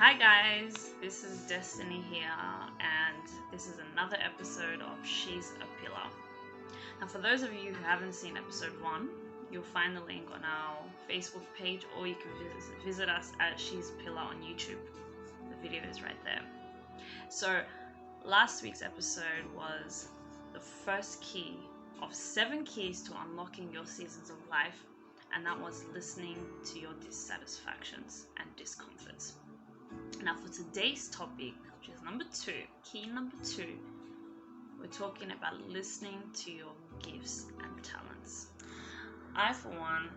Hi guys, this is Destiny here, and this is another episode of She's a Pillar. Now, for those of you who haven't seen episode 1, you'll find the link on our Facebook page, or you can visit us at She's a Pillar on YouTube. The video is right there. So, last week's episode was the first key of 7 keys to unlocking your seasons of life, and that was listening to your dissatisfactions and discomforts. Now for today's topic, which is key number 2, we're talking about listening to your gifts and talents. I, for one,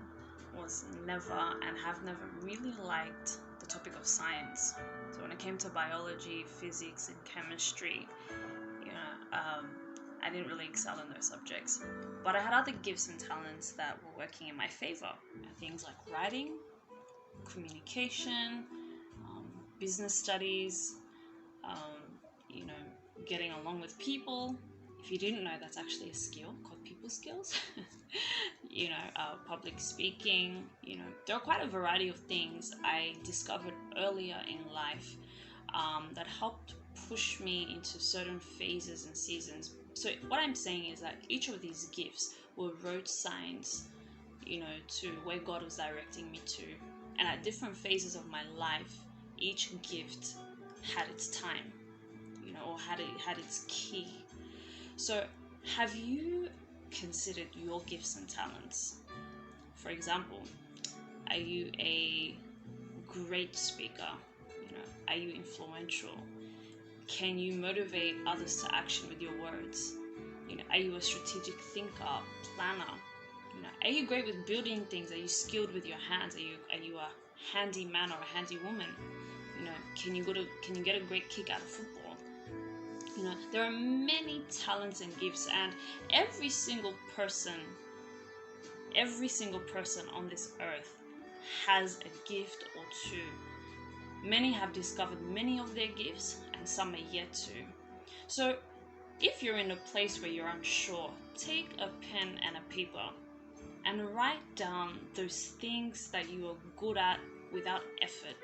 was never and have never really liked the topic of science. So when it came to biology, physics, and chemistry, I didn't really excel in those subjects. But I had other gifts and talents that were working in my favor. Things like writing, communication, business studies, getting along with people. If you didn't know, that's actually a skill called people skills. Public speaking. There are quite a variety of things I discovered earlier in life that helped push me into certain phases and seasons. So what I'm saying is that each of these gifts were road signs, to where God was directing me to. And at different phases of my life, each gift had its time, or had its key. So have you considered your gifts and talents? For example, are you a great speaker? Are you influential? Can you motivate others to action with your words? Are you a strategic thinker, planner? Are you great with building things? Are you skilled with your hands? Are you a handy man or a handy woman? Can you get a great kick out of football? There are many talents and gifts, and every single person on this earth has a gift or two. Many have discovered many of their gifts, and some are yet to. So if you're in a place where you're unsure, take a pen and a paper and write down those things that you are good at without effort.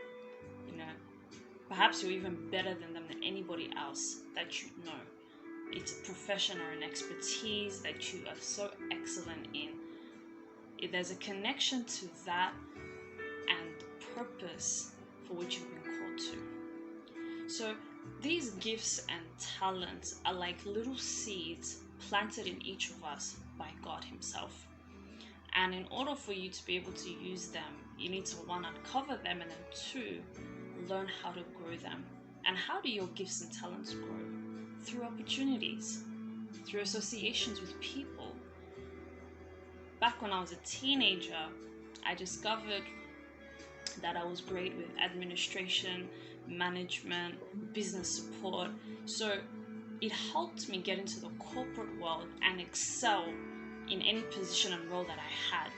Perhaps you're even better than them, than anybody else that you know. It's a profession or an expertise that you are so excellent in. If there's a connection to that and the purpose for which you've been called to. So these gifts and talents are like little seeds planted in each of us by God Himself. And in order for you to be able to use them, you need to, 1, uncover them, and then 2, learn how to grow them. And how do your gifts and talents grow? Through opportunities, through associations with people. Back when I was a teenager, I discovered that I was great with administration, management, business support. So it helped me get into the corporate world and excel in any position and role that I had.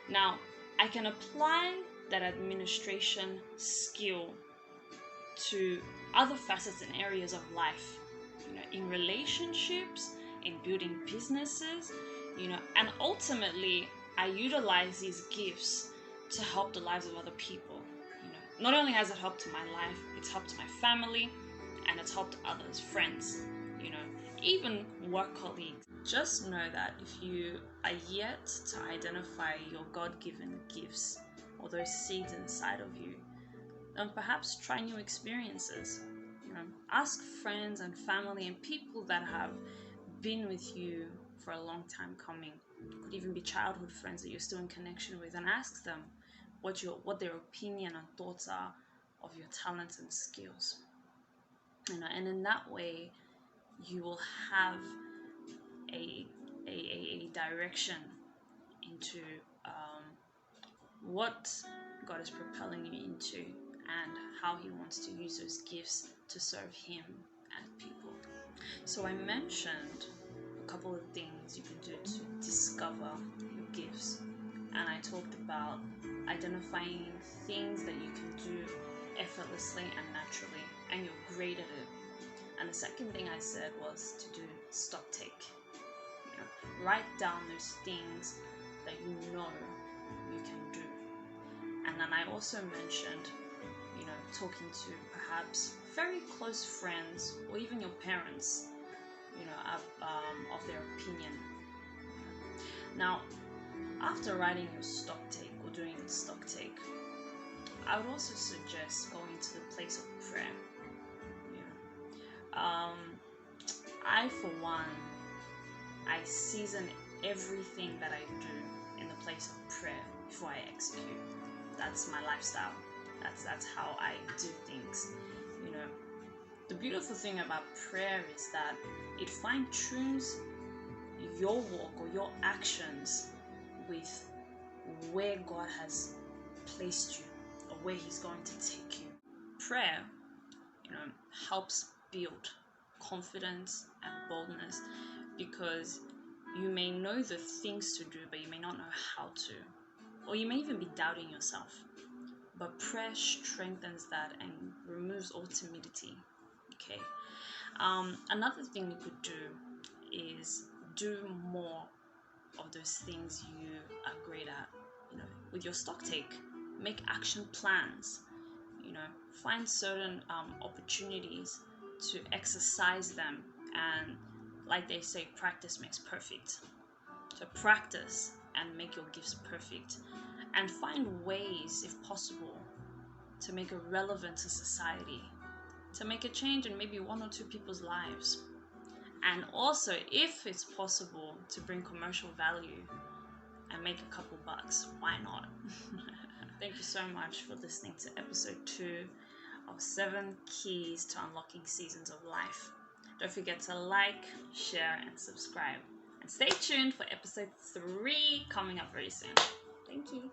Now, I can apply that administration skill to other facets and areas of life, in relationships, in building businesses, and ultimately I utilize these gifts to help the lives of other people. Not only has it helped my life, it's helped my family, and it's helped others, friends, even work colleagues. Just know that if you are yet to identify your God-given gifts or those seeds inside of you, then perhaps try new experiences. Ask friends and family and people that have been with you for a long time coming. It could even be childhood friends that you're still in connection with, and ask them what their opinion and thoughts are of your talents and skills. And in that way, you will have a direction into what God is propelling you into, and how He wants to use those gifts to serve Him and people. So I mentioned a couple of things you can do to discover your gifts, and I talked about identifying things that you can do effortlessly and naturally, and you're great at it. And the second thing I said was to do stock take. Write down those things that you know you can do. And then I also mentioned, talking to perhaps very close friends or even your parents, of their opinion. Now, after writing your stock take or doing a stock take, I would also suggest going to the place of prayer. I, for one, I season everything that I do in the place of prayer before I execute. That's my lifestyle. That's how I do things. The beautiful thing about prayer is that it fine-tunes your walk or your actions with where God has placed you or where He's going to take you. Prayer, helps build confidence and boldness, because you may know the things to do, but you may not know how to, or you may even be doubting yourself. But prayer strengthens that and removes all timidity. Okay. Another thing you could do is do more of those things you are great at. With your stock take, make action plans. Find certain opportunities to exercise them, and like they say, practice makes perfect. So practice and make your gifts perfect, and find ways, if possible, to make it relevant to society, to make a change in maybe one or two people's lives. And also, if it's possible, to bring commercial value and make a couple bucks. Why not? Thank you so much for listening to episode 2 of 7 Keys to Unlocking Seasons of Life. Don't forget to like, share, and subscribe. And stay tuned for episode 3 coming up very soon. Thank you.